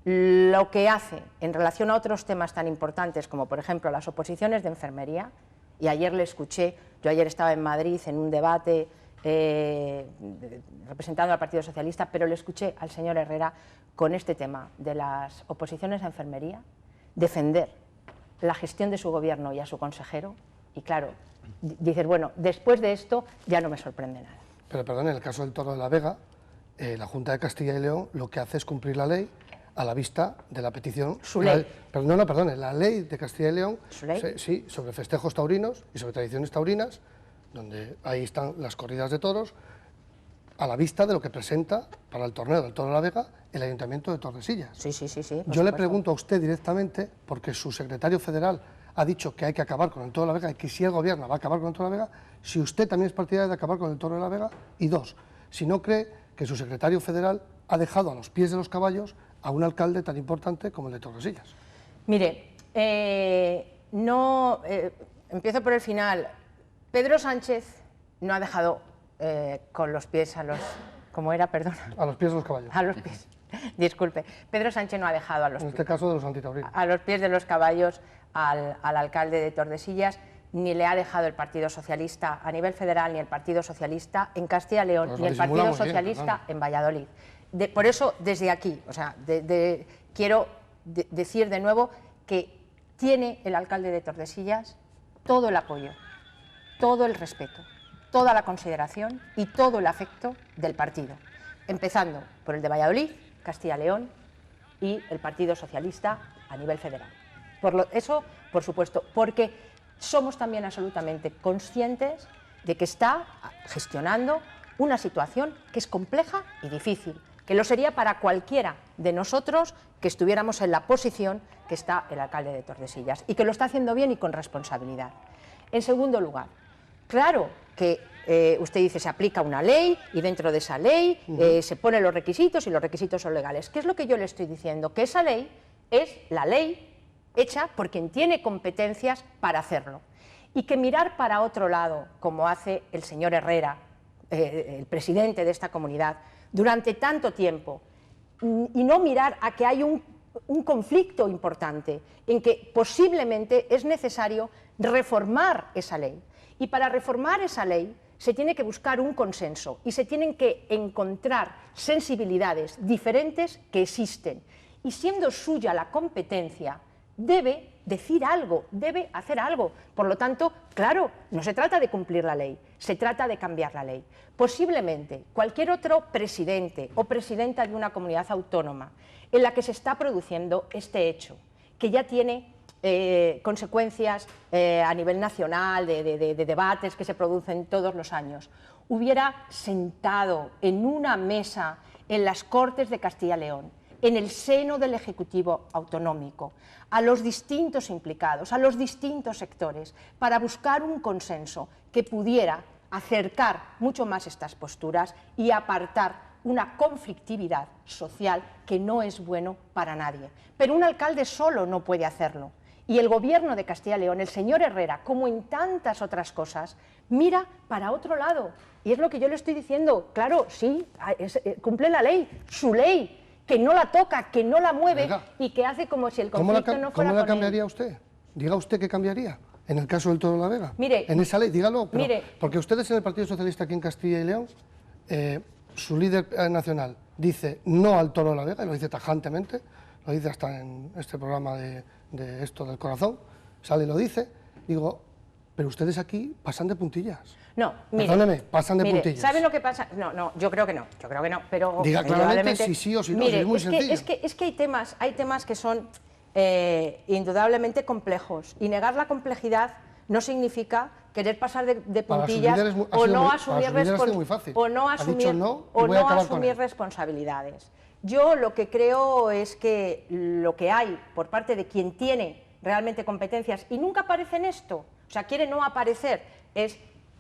lo que hace en relación a otros temas tan importantes como, por ejemplo, las oposiciones de enfermería, y ayer le escuché, yo ayer estaba en Madrid en un debate representando al Partido Socialista, pero le escuché al señor Herrera con este tema de las oposiciones a enfermería, defender la gestión de su gobierno y a su consejero, y claro, dices, bueno, después de esto ya no me sorprende nada. Pero perdón, en el caso del Toro de la Vega, la Junta de Castilla y León lo que hace es cumplir la ley a la vista de la petición... Su ley. La ley de Castilla y León, ¿Su ley? Sí, sobre festejos taurinos y sobre tradiciones taurinas, donde ahí están las corridas de toros, a la vista de lo que presenta para el torneo del Toro de la Vega el Ayuntamiento de Tordesillas. Sí. Yo le pregunto a usted directamente, porque su secretario federal ha dicho que hay que acabar con el Toro de la Vega y que si el gobierno va a acabar con el Toro de la Vega, si usted también es partidario de acabar con el Toro de la Vega, y dos, si no cree que su secretario federal ha dejado a los pies de los caballos a un alcalde tan importante como el de Tordesillas. Mire, empiezo por el final. Pedro Sánchez no ha dejado con los pies a los... ¿Cómo era? Perdona. A los pies de los caballos. A los pies. Disculpe. Pedro Sánchez no ha dejado a los pies. En este caso de los antitaurinos. A los pies de los caballos al alcalde de Tordesillas, ni le ha dejado el Partido Socialista a nivel federal, ni el Partido Socialista en Castilla y León, ni el Partido Socialista en Valladolid. Por eso, desde aquí, quiero decir de nuevo que tiene el alcalde de Tordesillas todo el apoyo, todo el respeto, toda la consideración y todo el afecto del partido, empezando por el de Valladolid, Castilla y León y el Partido Socialista a nivel federal. Eso, por supuesto, porque somos también absolutamente conscientes de que está gestionando una situación que es compleja y difícil, que lo sería para cualquiera de nosotros que estuviéramos en la posición que está el alcalde de Tordesillas, y que lo está haciendo bien y con responsabilidad. En segundo lugar, claro que usted dice se aplica una ley y dentro de esa ley se ponen los requisitos y los requisitos son legales. ¿Qué es lo que yo le estoy diciendo? Que esa ley es la ley hecha por quien tiene competencias para hacerlo, y que mirar para otro lado, como hace el señor Herrera, el presidente de esta comunidad, durante tanto tiempo, y no mirar a que hay un conflicto importante en que posiblemente es necesario reformar esa ley. Y para reformar esa ley se tiene que buscar un consenso y se tienen que encontrar sensibilidades diferentes que existen. Y siendo suya la competencia, debe decir algo, debe hacer algo. Por lo tanto, claro, no se trata de cumplir la ley, se trata de cambiar la ley. Posiblemente cualquier otro presidente o presidenta de una comunidad autónoma en la que se está produciendo este hecho, que ya tiene consecuencias a nivel nacional, de debates que se producen todos los años, hubiera sentado en una mesa en las Cortes de Castilla y León, en el seno del Ejecutivo autonómico, a los distintos implicados, a los distintos sectores, para buscar un consenso que pudiera acercar mucho más estas posturas y apartar una conflictividad social que no es bueno para nadie. Pero un alcalde solo no puede hacerlo. Y el gobierno de Castilla y León, el señor Herrera, como en tantas otras cosas, mira para otro lado. Y es lo que yo le estoy diciendo. Claro, sí, cumple la ley, su ley, que no la toca, que no la mueve. Venga. Y que hace como si el conflicto no fuera con él. ¿Cómo la cambiaría usted? Diga usted qué cambiaría. En el caso del Toro de la Vega. Mire, en esa ley, dígalo. Pero, mire, porque ustedes en el Partido Socialista aquí en Castilla y León, su líder nacional dice no al Toro de la Vega, y lo dice tajantemente, lo dice hasta en este programa de esto del corazón, sale y lo dice. Digo, pero ustedes aquí pasan de puntillas. No, mire, perdóneme, pasan de puntillas. ¿Saben lo que pasa? No, yo creo que no, pero... Diga claramente si sí o si no, mire, es muy sencillo. Es que hay temas que son indudablemente complejos, y negar la complejidad no significa querer pasar de puntillas o no asumir responsabilidades. Yo lo que creo es que lo que hay por parte de quien tiene realmente competencias, y nunca aparece en esto, o sea, quiere no aparecer, es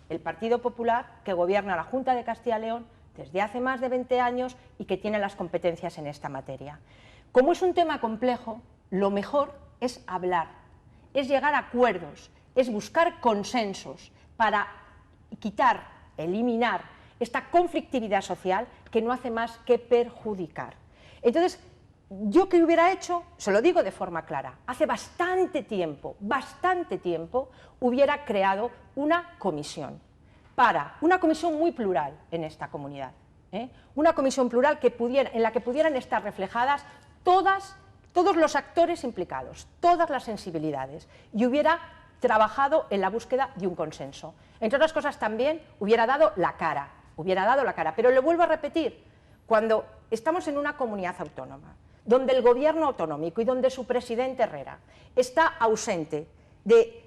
el Partido Popular, que gobierna la Junta de Castilla y León desde hace más de 20 años y que tiene las competencias en esta materia. Como es un tema complejo, lo mejor es hablar, es llegar a acuerdos, es buscar consensos para quitar, eliminar esta conflictividad social que no hace más que perjudicar. Entonces, ¿yo qué hubiera hecho? Se lo digo de forma clara. Hace bastante tiempo, hubiera creado una comisión muy plural en esta comunidad, una comisión plural en la que pudieran estar reflejadas todos los actores implicados, todas las sensibilidades, y hubiera trabajado en la búsqueda de un consenso. Entre otras cosas, también hubiera dado la cara, pero le vuelvo a repetir, cuando estamos en una comunidad autónoma, donde el gobierno autonómico y donde su presidente Herrera está ausente de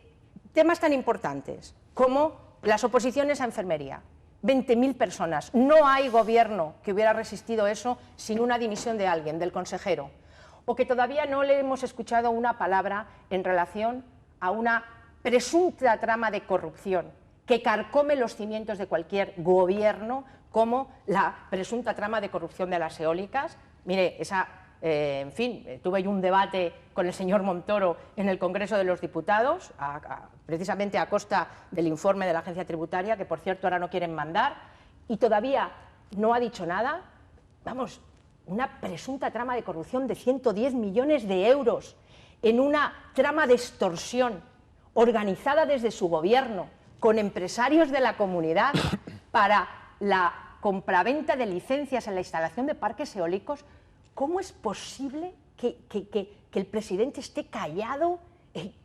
temas tan importantes como las oposiciones a enfermería, 20.000 personas, no hay gobierno que hubiera resistido eso sin una dimisión de alguien, del consejero, o que todavía no le hemos escuchado una palabra en relación a una presunta trama de corrupción que carcome los cimientos de cualquier gobierno, como la presunta trama de corrupción de las eólicas. Mire, en fin, tuve yo un debate con el señor Montoro en el Congreso de los Diputados, precisamente a costa del informe de la Agencia Tributaria, que por cierto ahora no quieren mandar, y todavía no ha dicho nada. Vamos, una presunta trama de corrupción de 110 millones de euros en una trama de extorsión organizada desde su gobierno con empresarios de la comunidad para la compraventa de licencias en la instalación de parques eólicos. ¿Cómo es posible que el presidente esté callado,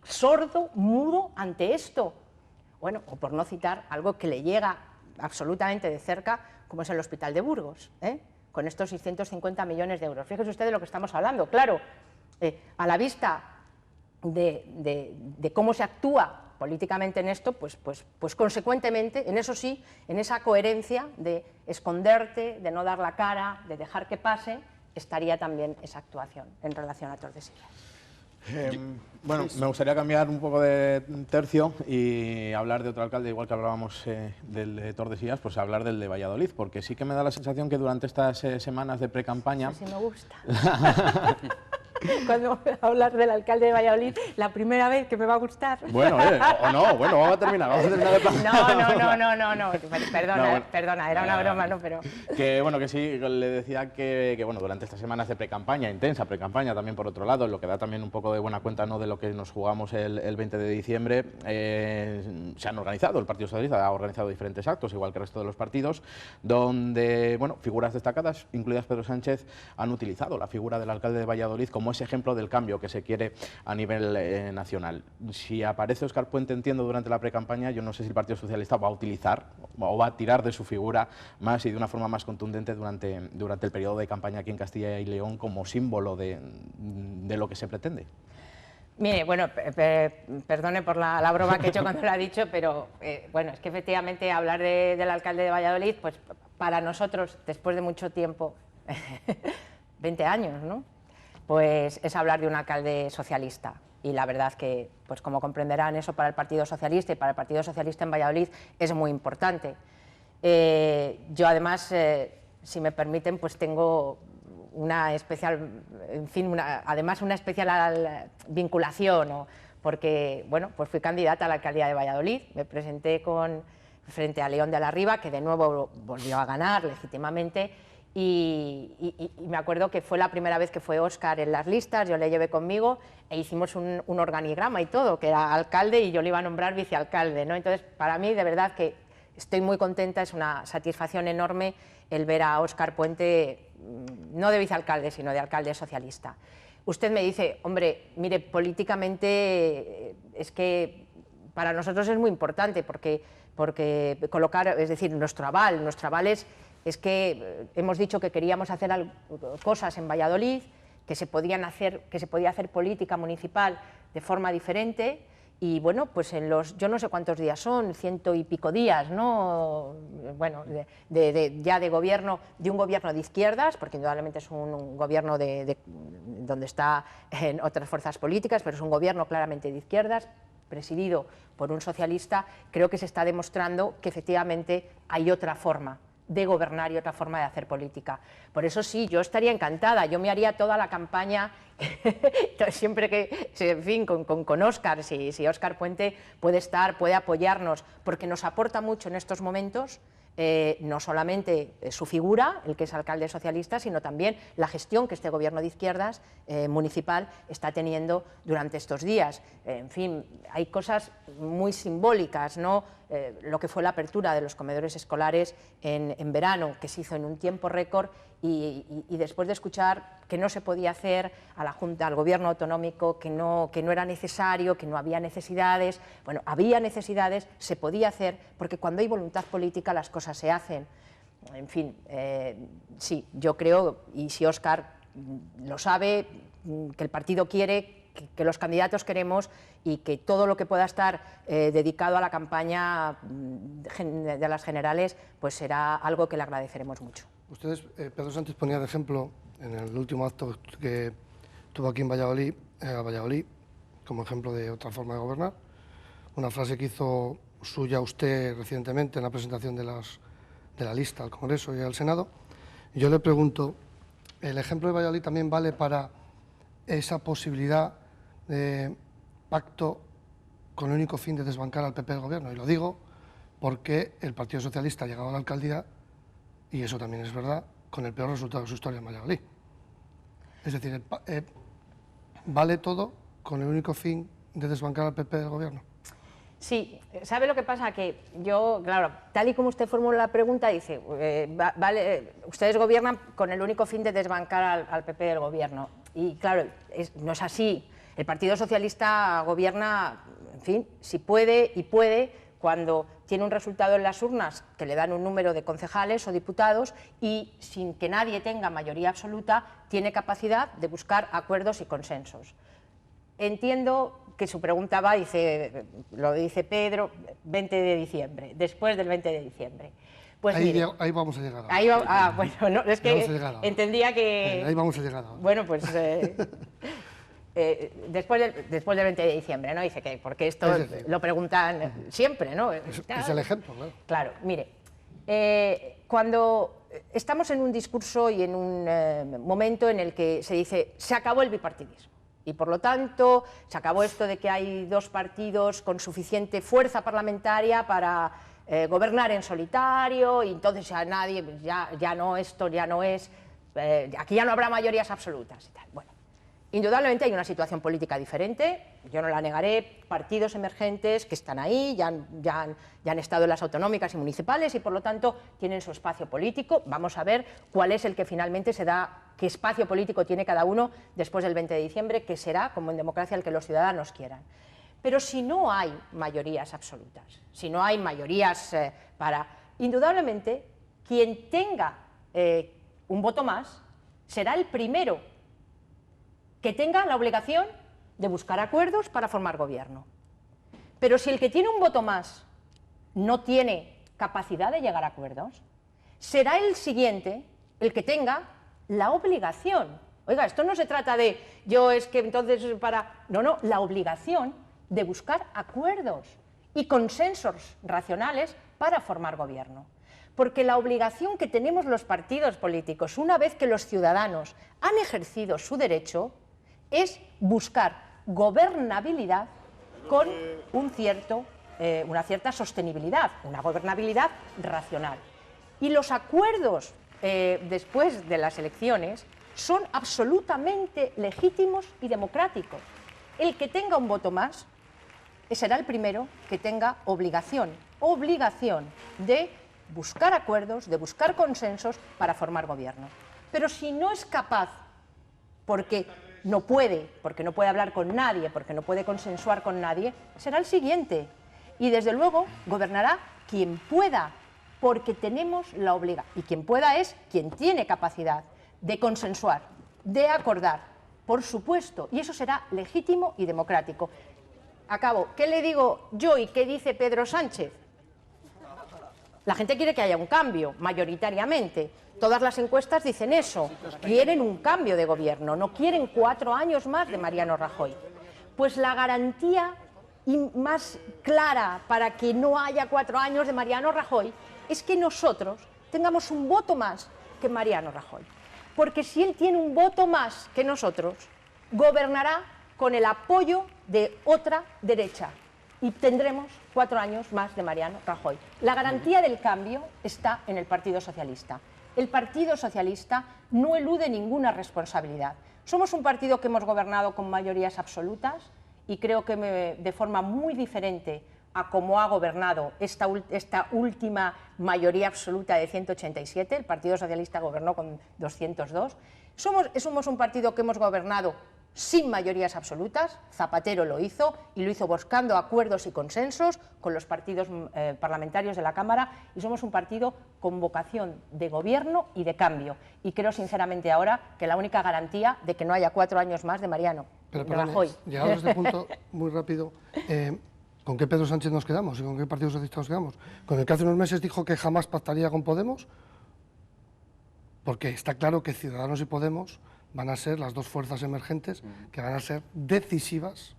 sordo, mudo ante esto? Bueno, o por no citar algo que le llega absolutamente de cerca, como es el Hospital de Burgos, con estos 650 millones de euros. Fíjense ustedes de lo que estamos hablando. Claro, a la vista de cómo se actúa políticamente en esto, pues consecuentemente, en eso sí, en esa coherencia de esconderte, de no dar la cara, de dejar que pase, estaría también esa actuación en relación a Tordesillas. Bueno, me gustaría cambiar un poco de tercio y hablar de otro alcalde, igual que hablábamos del de Tordesillas, pues hablar del de Valladolid, porque sí que me da la sensación que durante estas semanas de pre-campaña... Así me gusta. Cuando hablas del alcalde de Valladolid, la primera vez que me va a gustar. Bueno, bueno, vamos a terminar de plan. No, perdona, era una broma, no, pero... Que sí, le decía que bueno, durante estas semanas de pre-campaña, intensa pre-campaña también por otro lado, lo que da también un poco de buena cuenta, ¿no?, de lo que nos jugamos el 20 de diciembre, se han organizado, el Partido Socialista ha organizado diferentes actos, igual que el resto de los partidos, donde, bueno, figuras destacadas, incluidas Pedro Sánchez, han utilizado la figura del alcalde de Valladolid como ese ejemplo del cambio que se quiere a nivel nacional. Si aparece Óscar Puente, entiendo, durante la pre-campaña, yo no sé si el Partido Socialista va a utilizar o va a tirar de su figura más y de una forma más contundente durante el periodo de campaña aquí en Castilla y León como símbolo de lo que se pretende. Mire, bueno, perdone por la broma que he hecho cuando lo ha dicho, pero bueno, es que efectivamente hablar del alcalde de Valladolid, pues para nosotros, después de mucho tiempo, 20 años, ¿no?, pues es hablar de un alcalde socialista. y la verdad que, pues como comprenderán, eso para el Partido Socialista y para el Partido Socialista en Valladolid es muy importante. Yo además, si me permiten, pues tengo una especial, en fin, además una especial vinculación, porque, bueno, pues fui candidata a la alcaldía de Valladolid, me presenté frente a León de la Riva, que de nuevo volvió a ganar legítimamente, y me acuerdo que fue la primera vez que fue Óscar en las listas, yo le llevé conmigo e hicimos un organigrama y todo, que era alcalde y yo le iba a nombrar vicealcalde, ¿no? Entonces, para mí, de verdad que estoy muy contenta, es una satisfacción enorme el ver a Óscar Puente, no de vicealcalde, sino de alcalde socialista. Usted me dice, hombre, mire, políticamente es que para nosotros es muy importante porque colocar, es decir, nuestro aval es que hemos dicho que queríamos hacer cosas en Valladolid, que se podía hacer política municipal de forma diferente. Y bueno, pues yo no sé cuántos días son, 100 y pico días, ¿no? Bueno, ya de gobierno, de un gobierno de izquierdas, porque indudablemente es un gobierno donde está en otras fuerzas políticas, pero es un gobierno claramente de izquierdas, presidido por un socialista. Creo que se está demostrando que efectivamente hay otra forma de gobernar y otra forma de hacer política. Por eso sí, yo estaría encantada, yo me haría toda la campaña, siempre que, en fin, con Óscar, si Óscar Puente puede apoyarnos, porque nos aporta mucho en estos momentos, no solamente su figura, el que es alcalde socialista, sino también la gestión que este gobierno de izquierdas municipal está teniendo durante estos días. En fin, hay cosas muy simbólicas, ¿no? Lo que fue la apertura de los comedores escolares en verano, que se hizo en un tiempo récord, y después de escuchar que no se podía hacer a la Junta, al gobierno autonómico, que no era necesario, que no había necesidades. Bueno, había necesidades, se podía hacer, porque cuando hay voluntad política las cosas se hacen. En fin, sí, yo creo, y si Óscar lo sabe, que el partido quiere, que los candidatos queremos, y que todo lo que pueda estar dedicado a la campaña de las generales, pues será algo que le agradeceremos mucho. Ustedes, Pedro Sánchez ponía de ejemplo en el último acto que tuvo aquí en Valladolid, como ejemplo de otra forma de gobernar, una frase que hizo suya usted recientemente en la presentación de la lista al Congreso y al Senado. Yo le pregunto, ¿el ejemplo de Valladolid también vale para esa posibilidad de pacto con el único fin de desbancar al PP del Gobierno? Y lo digo porque el Partido Socialista ha llegado a la alcaldía, y eso también es verdad, con el peor resultado de su historia en Valladolid. Es decir, ¿vale todo con el único fin de desbancar al PP del Gobierno? Sí, ¿sabe lo que pasa? Que yo, claro, tal y como usted formula la pregunta, dice, vale, ustedes gobiernan con el único fin de desbancar al PP del Gobierno. Y claro, no es así. El Partido Socialista gobierna, en fin, si puede y puede, cuando tiene un resultado en las urnas que le dan un número de concejales o diputados, y sin que nadie tenga mayoría absoluta, tiene capacidad de buscar acuerdos y consensos. Entiendo que su pregunta va, lo dice Pedro, 20 de diciembre, después del 20 de diciembre. Pues ahí vamos a llegar. Bueno, no, es que entendía que... Ahí vamos a llegar ahora. Bueno, pues... después del 20 de diciembre, ¿no? Dice que, porque esto lo preguntan siempre, ¿no? Es el ejemplo, claro. Claro, mire, cuando estamos en un discurso y en un momento en el que se dice, se acabó el bipartidismo, y por lo tanto se acabó esto de que hay dos partidos con suficiente fuerza parlamentaria para gobernar en solitario, y entonces ya nadie, ya no, esto ya no es, aquí ya no habrá mayorías absolutas y tal. Bueno, indudablemente hay una situación política diferente, yo no la negaré, partidos emergentes que están ahí, ya han estado en las autonómicas y municipales, y por lo tanto tienen su espacio político. Vamos a ver cuál es el que finalmente se da, qué espacio político tiene cada uno después del 20 de diciembre, que será, como en democracia, el que los ciudadanos quieran. Pero si no hay mayorías absolutas, si no hay mayorías indudablemente, quien tenga un voto más será el primero que tenga la obligación de buscar acuerdos para formar gobierno. Pero si el que tiene un voto más no tiene capacidad de llegar a acuerdos, será el siguiente el que tenga la obligación Oiga, esto no se trata de yo es que entonces para... No, no, la obligación de buscar acuerdos y consensos racionales para formar gobierno. Porque la obligación que tenemos los partidos políticos, una vez que los ciudadanos han ejercido su derecho, es buscar gobernabilidad con una cierta sostenibilidad, una gobernabilidad racional. Y los acuerdos después de las elecciones son absolutamente legítimos y democráticos. El que tenga un voto más será el primero que tenga obligación de buscar acuerdos, de buscar consensos para formar gobierno. Pero si no es capaz, porque no puede hablar con nadie, porque no puede consensuar con nadie, será el siguiente. Y desde luego gobernará quien pueda, porque tenemos la obligación. Y quien pueda es quien tiene capacidad de consensuar, de acordar, por supuesto, y eso será legítimo y democrático. Acabo. ¿Qué le digo yo y qué dice Pedro Sánchez? La gente quiere que haya un cambio, mayoritariamente. Todas las encuestas dicen eso. Quieren un cambio de gobierno, no quieren 4 años más de Mariano Rajoy. Pues la garantía más clara para que no haya 4 años de Mariano Rajoy es que nosotros tengamos un voto más que Mariano Rajoy. Porque si él tiene un voto más que nosotros, gobernará con el apoyo de otra derecha y tendremos 4 años más de Mariano Rajoy. La garantía del cambio está en el Partido Socialista. El Partido Socialista no elude ninguna responsabilidad. Somos un partido que hemos gobernado con mayorías absolutas y creo que de forma muy diferente a cómo ha gobernado esta última mayoría absoluta de 187, el Partido Socialista gobernó con 202. Somos un partido que hemos gobernado sin mayorías absolutas, Zapatero lo hizo y lo hizo buscando acuerdos y consensos con los partidos parlamentarios de la Cámara, y somos un partido con vocación de gobierno y de cambio. Y creo sinceramente ahora que la única garantía de que no haya 4 años más de Mariano Rajoy. Llegado a este punto, muy rápido, ¿con qué Pedro Sánchez nos quedamos y con qué Partido Socialista nos quedamos? ¿Con el que hace unos meses dijo que jamás pactaría con Podemos? Porque está claro que Ciudadanos y Podemos van a ser las dos fuerzas emergentes que van a ser decisivas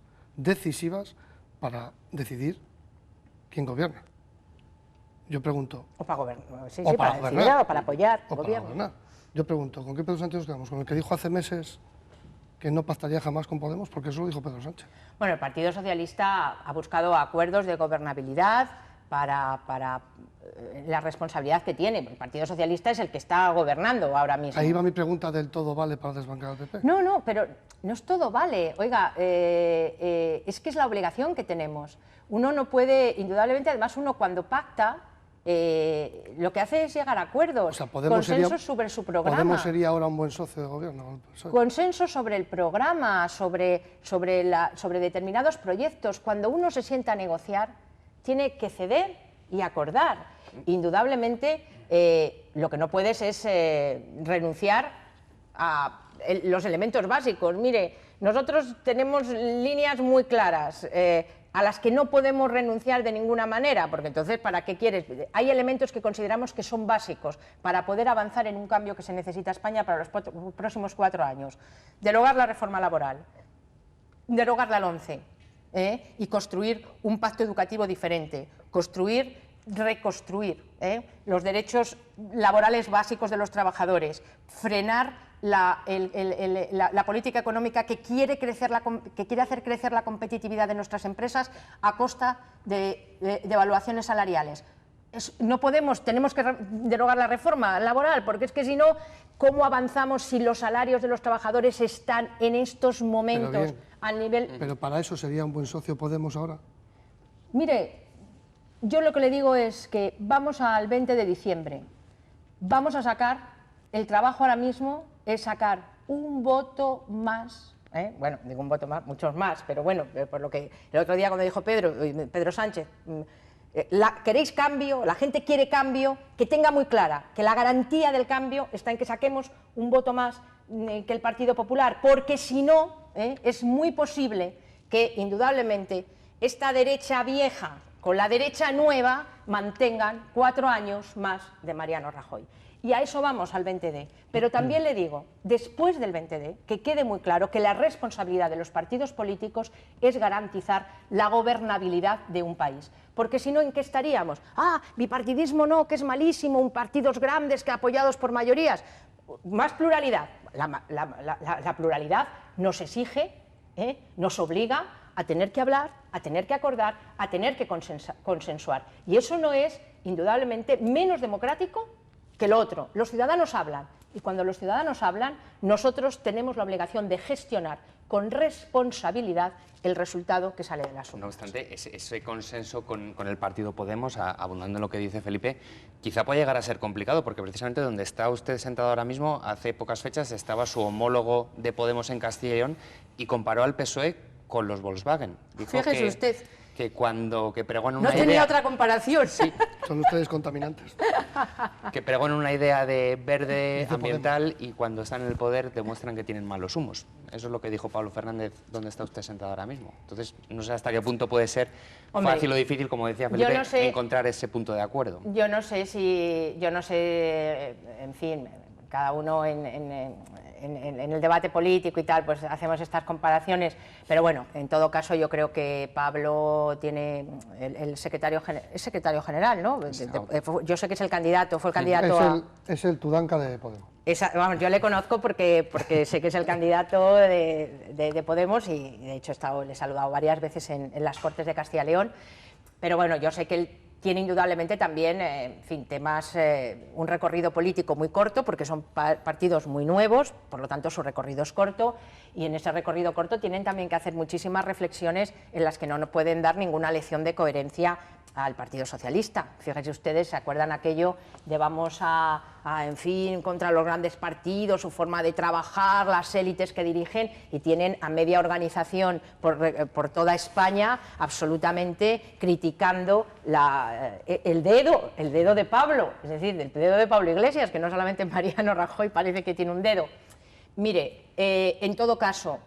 para decidir quién gobierna. Yo pregunto... O para gobernar, para gobernar, o para apoyar el gobierno. Gobernar. Yo pregunto, ¿con qué Pedro Sánchez nos quedamos? ¿Con el que dijo hace meses que no pactaría jamás con Podemos? Porque eso lo dijo Pedro Sánchez. Bueno, el Partido Socialista ha buscado acuerdos de gobernabilidad para la responsabilidad que tiene. El Partido Socialista es el que está gobernando ahora mismo. Ahí va mi pregunta del todo vale para desbancar al PP. No, pero no es todo vale. Oiga, es que es la obligación que tenemos. Uno no puede, indudablemente, además uno cuando pacta, lo que hace es llegar a acuerdos, o sea, consensos sobre su programa. ¿Podemos sería ahora un buen socio de gobierno? Consenso sobre el programa, sobre determinados proyectos. Cuando uno se sienta a negociar, tiene que ceder y acordar. Indudablemente, lo que no puedes es renunciar a los elementos básicos. Mire, nosotros tenemos líneas muy claras a las que no podemos renunciar de ninguna manera, porque entonces, ¿para qué quieres? Hay elementos que consideramos que son básicos para poder avanzar en un cambio que se necesita España para los próximos 4 años. Derogar la reforma laboral, derogar la LOMCE, y construir un pacto educativo diferente, reconstruir los derechos laborales básicos de los trabajadores, frenar la política económica que quiere hacer crecer la competitividad de nuestras empresas a costa de devaluaciones salariales. Tenemos que derogar la reforma laboral, porque es que si no, ¿cómo avanzamos si los salarios de los trabajadores están en estos momentos a nivel... Pero para eso sería un buen socio Podemos ahora. Mire, yo lo que le digo es que vamos al 20 de diciembre, vamos a sacar, el trabajo ahora mismo es sacar un voto más, bueno, digo un voto más, muchos más, pero bueno, por lo que el otro día cuando dijo Pedro Sánchez, queréis cambio, la gente quiere cambio, que tenga muy clara que la garantía del cambio está en que saquemos un voto más que el Partido Popular, porque si no, es muy posible que indudablemente esta derecha vieja con la derecha nueva, mantengan 4 años más de Mariano Rajoy. Y a eso vamos al 20D. Pero también le digo, después del 20D, que quede muy claro que la responsabilidad de los partidos políticos es garantizar la gobernabilidad de un país. Porque si no, ¿en qué estaríamos? Ah, bipartidismo no, que es malísimo, un partidos grandes que apoyados por mayorías. Más pluralidad. La pluralidad nos exige, nos obliga a tener que hablar, a tener que acordar, a tener que consensuar. Y eso no es, indudablemente, menos democrático que lo otro. Los ciudadanos hablan, y cuando los ciudadanos hablan, nosotros tenemos la obligación de gestionar con responsabilidad el resultado que sale de las urnas. No obstante, ese consenso con el partido Podemos, abundando en lo que dice Felipe, quizá puede llegar a ser complicado, porque precisamente donde está usted sentado ahora mismo, hace pocas fechas estaba su homólogo de Podemos en Castilla y León y comparó al PSOE con los Volkswagen. Dijo Fíjese usted. Que pregona una idea... No tenía otra comparación. Sí. Son ustedes contaminantes. Que pregona una idea de verde ambiental y cuando están en el poder demuestran que tienen malos humos. Eso es lo que dijo Pablo Fernández, donde está usted sentado ahora mismo. Entonces, no sé hasta qué punto puede ser fácil o difícil, como decía Felipe, encontrar ese punto de acuerdo. Yo no sé, en fin, cada uno en el debate político y tal, pues hacemos estas comparaciones, pero bueno, en todo caso yo creo que Pablo tiene el secretario general, ¿no? Yo sé que es el candidato, fue el candidato es el Tudanca de Podemos. Vamos, yo le conozco porque sé que es el candidato de Podemos y de hecho le he saludado varias veces en las Cortes de Castilla y León, pero bueno, yo sé que él tiene indudablemente también, en fin, temas, un recorrido político muy corto, porque son partidos muy nuevos, por lo tanto su recorrido es corto, y en ese recorrido corto tienen también que hacer muchísimas reflexiones en las que no pueden dar ninguna lección de coherencia al Partido Socialista. Fíjense ustedes, ¿se acuerdan aquello de vamos en fin, contra los grandes partidos, su forma de trabajar, las élites que dirigen, y tienen a media organización por toda España absolutamente criticando el dedo de Pablo, es decir, el dedo de Pablo Iglesias, que no solamente Mariano Rajoy parece que tiene un dedo. Mire, en todo caso,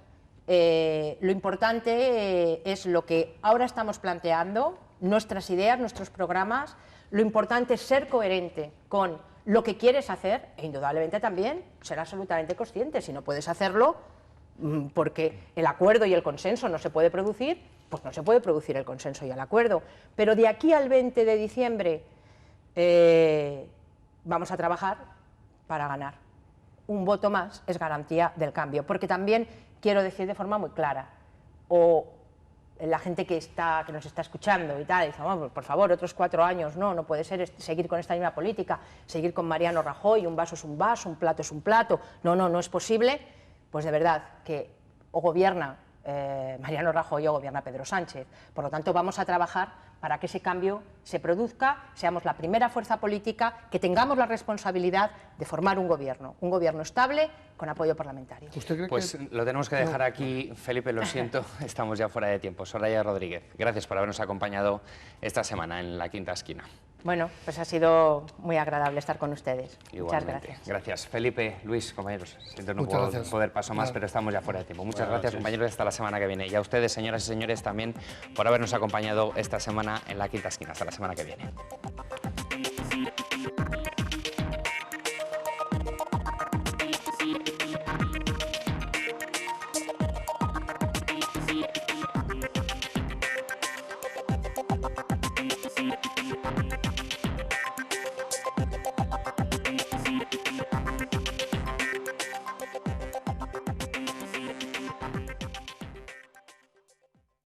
lo importante es lo que ahora estamos planteando, nuestras ideas, nuestros programas. Lo importante es ser coherente con lo que quieres hacer e indudablemente también ser absolutamente consciente. Si no puedes hacerlo porque el acuerdo y el consenso no se puede producir, pues no se puede producir el consenso y el acuerdo. Pero de aquí al 20 de diciembre vamos a trabajar para ganar. Un voto más es garantía del cambio, porque también quiero decir de forma muy clara, o la gente que nos está escuchando y tal, dice, vamos, por favor, otros 4 años, no puede ser seguir con esta misma política, seguir con Mariano Rajoy, un vaso es un vaso, un plato es un plato, no es posible, pues de verdad que o gobierna Mariano Rajoy o gobierna Pedro Sánchez. Por lo tanto, vamos a trabajar para que ese cambio se produzca, seamos la primera fuerza política, que tengamos la responsabilidad de formar un gobierno estable con apoyo parlamentario. Pues lo tenemos que dejar aquí, Felipe, lo siento, estamos ya fuera de tiempo. Soraya Rodríguez, gracias por habernos acompañado esta semana en La Quinta Esquina. Bueno, pues ha sido muy agradable estar con ustedes. Igualmente. Muchas gracias. Gracias. Felipe, Luis, compañeros, siento no poder paso más, pero estamos ya fuera de tiempo. Muchas gracias, compañeros, hasta la semana que viene. Y a ustedes, señoras y señores, también por habernos acompañado esta semana en La Quinta Esquina. Hasta la semana que viene.